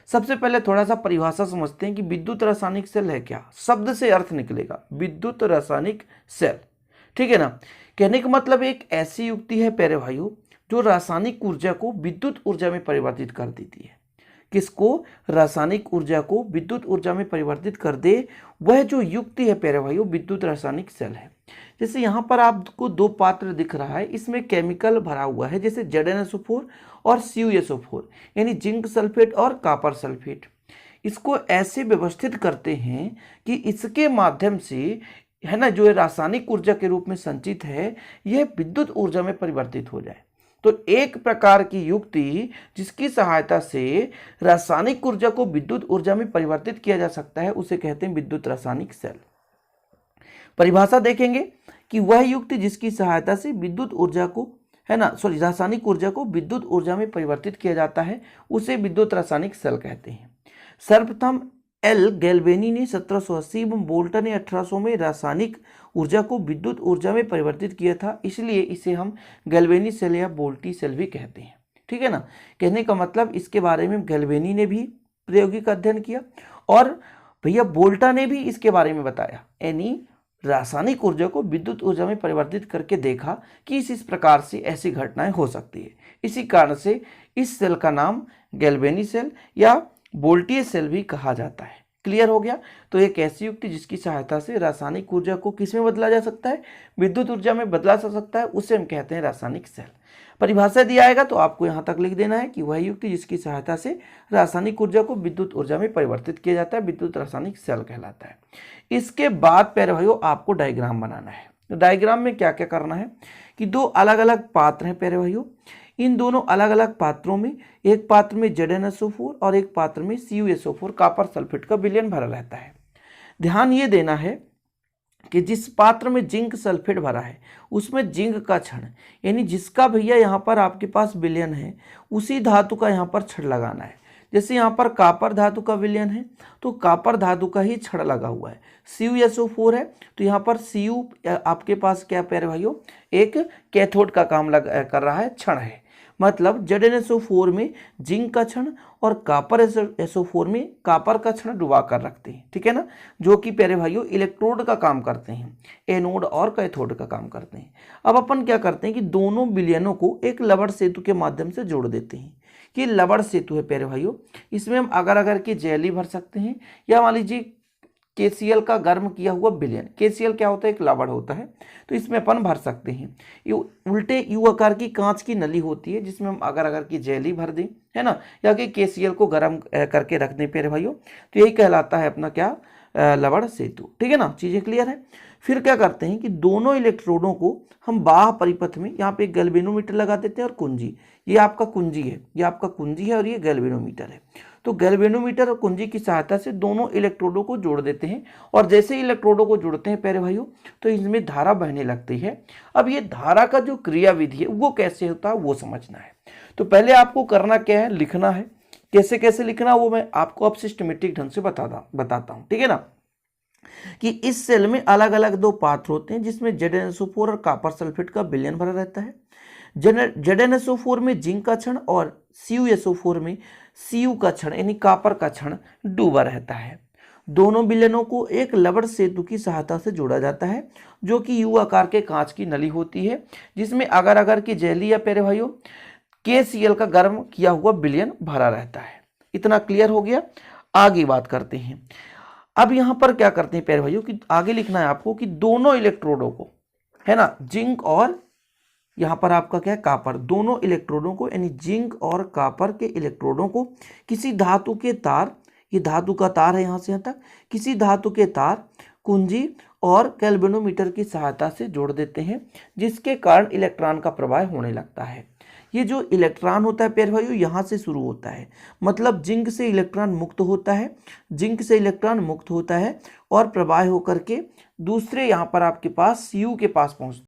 सबसे पहले थोड़ा सा परिभाषा समझते हैं कि विद्युत रासायनिक सेल है क्या। शब्द से अर्थ निकलेगा विद्युत रासायनिक सेल, ठीक है ना। कहने का मतलब एक ऐसी युक्ति है प्यारे भाइयों जो रासायनिक ऊर्जा को विद्युत ऊर्जा में परिवर्तित कर देती है। किसको? रासायनिक ऊर्जा को विद्युत ऊर्जा में परिवर्तित कर दे, वह जो युक्ति है प्यारे भाइयों विद्युत रासायनिक सेल है। जैसे यहाँ पर आपको दो पात्र दिख रहा है, इसमें केमिकल भरा हुआ है, जैसे ZnSO4 और CuSO4 यानी जिंक सल्फेट और कॉपर सल्फेट। इसको ऐसे व्यवस्थित करते हैं कि इसके माध्यम से है ना जो रासायनिक ऊर्जा के रूप में संचित है यह विद्युत ऊर्जा में परिवर्तित हो जाए। तो एक प्रकार की युक्ति जिसकी सहायता से रासायनिक ऊर्जा को विद्युत ऊर्जा में परिवर्तित किया जा सकता है उसे कहते हैं विद्युत रासायनिक सेल। परिभाषा देखेंगे कि वह युक्ति जिसकी सहायता से विद्युत ऊर्जा को रासायनिक ऊर्जा को विद्युत ऊर्जा में परिवर्तित किया जाता है उसे विद्युत रासायनिक सेल कहते हैं। सर्वप्रथम एल गैल्वेनी ने 1780 एवं बोल्टा ने 1800 में रासायनिक ऊर्जा को विद्युत ऊर्जा में परिवर्तित किया था, इसलिए इसे हम गैल्वेनी सेल या बोल्टी सेल भी कहते हैं, ठीक है ना। कहने का मतलब इसके बारे में गैल्वेनी ने भी प्रायोगिक अध्ययन किया और भैया बोल्टा ने भी इसके बारे में बताया, यानी रासायनिक ऊर्जा को विद्युत ऊर्जा में परिवर्तित करके देखा कि इस प्रकार से ऐसी घटनाएं हो सकती है। इसी कारण से इस सेल का नाम गैल्वेनी सेल या बोल्टीय सेल भी कहा जाता है। क्लियर हो गया। तो एक ऐसी युक्ति जिसकी सहायता से रासायनिक ऊर्जा को किस में बदला जा सकता है, विद्युत ऊर्जा में बदला जा सकता है, उसे हम कहते हैं रासायनिक सेल। परिभाषा दिया आएगा तो आपको यहाँ तक लिख देना है कि वह युक्ति जिसकी सहायता से रासायनिक ऊर्जा को विद्युत ऊर्जा में परिवर्तित किया जाता है विद्युत रासायनिक सेल कहलाता है। इसके बाद प्यारे भाइयों आपको डायग्राम बनाना है। तो डायग्राम में क्या क्या करना है कि दो अलग अलग पात्र हैं प्यारे भाइयों, इन दोनों अलग अलग पात्रों में एक पात्र में ZnSO4 और एक पात्र में CuSO4 कॉपर सल्फेट का विलयन भरा रहता है। ध्यान ये देना है कि जिस पात्र में जिंक सल्फेट भरा है उसमें जिंक का क्षण यानी जिसका भैया यहाँ पर आपके पास विलयन है उसी धातु का यहाँ पर छड़ लगाना है। जैसे यहाँ पर कॉपर धातु का विलयन है तो कॉपर धातु का ही छड़ लगा हुआ है। CuSO4 है तो यहाँ पर Cu आपके पास क्या प्यारे भाइयों एक कैथोड का काम कर रहा है, क्षण है। मतलब ZnSO4 में जिंक का क्षण और कॉपर SO4 में कॉपर का क्षण डुबा कर रखते हैं, ठीक है ना, जो कि प्यारे भाइयों इलेक्ट्रोड का काम करते हैं, एनोड और कैथोड का काम करते हैं। अब अपन क्या करते हैं कि दोनों विलयनों को एक लवण सेतु के माध्यम से जोड़ देते हैं कि लवण सेतु है प्यारे भाइयों। इसमें हम अगर की जेली भर सकते हैं या मान लीजिए KCl का गर्म किया हुआ विलयन। KCl क्या होता है, एक लवण होता है, तो इसमें अपन भर सकते हैं। ये उल्टे यू आकार की कांच की नली होती है जिसमें हम अगर की जेली भर दें, है ना, या कि KCl को गर्म करके रख दें प्यारे भाइयों, तो यही कहलाता है अपना क्या लवण सेतु, ठीक है ना। चीज़ें क्लियर है। फिर क्या करते हैं कि दोनों इलेक्ट्रोडों को हम बाह्य परिपथ में यहाँ पे गैल्वेनोमीटर लगा देते हैं और कुंजी, ये आपका कुंजी है, ये आपका कुंजी है और ये गैल्वेनोमीटर है। तो गैल्वेनोमीटर और कुंजी की सहायता से दोनों इलेक्ट्रोडों को जोड़ देते हैं और जैसे ही इलेक्ट्रोडों को जोड़ते हैं प्यारे भाइयों तो इसमें धारा बहने लगती है। अब ये धारा का जो क्रियाविधि है वो कैसे होता है वो समझना है। तो पहले आपको करना क्या है, लिखना है। कैसे कैसे लिखना वो मैं आपको अब सिस्टमेटिक ढंग से बताता हूँ, ठीक है ना। कि इस सेल में अलग अलग दो पात्र होते हैं जिसमें ZnSO4 और कॉपर सल्फेट का विलयन भरा रहता है। ZnSO4 में जिंक का क्षण और CuSO4 में Cu का क्षण यानी कॉपर का क्षण डूबा रहता है। दोनों विलयनों को एक लवण सेतु की सहायता से जोड़ा जाता है जो कि यू आकार के कांच की नली होती है जिसमें अगर की जेली या प्यारे भाइयों KCl का गर्म किया हुआ विलयन भरा रहता है। इतना क्लियर हो गया। आगे बात करते हैं। अब यहाँ पर क्या करते हैं प्यारे भाइयों कि आगे लिखना है आपको कि दोनों इलेक्ट्रोडों को, है ना, जिंक और यहाँ पर आपका क्या है कॉपर, दोनों इलेक्ट्रोडों को यानी जिंक और कॉपर के इलेक्ट्रोडों को किसी धातु के तार, ये धातु का तार है यहाँ से यहाँ तक, किसी धातु के तार, कुंजी और गैल्वेनोमीटर की सहायता से जोड़ देते हैं जिसके कारण इलेक्ट्रॉन का प्रवाह होने लगता है। ये जो इलेक्ट्रॉन होता है प्यारे भाइयों यहाँ से शुरू होता है, मतलब जिंक से इलेक्ट्रॉन मुक्त होता है, जिंक से इलेक्ट्रॉन मुक्त होता है और प्रवाह होकर के दूसरे यहाँ पर आपके पास Cu के पास पहुँचता है।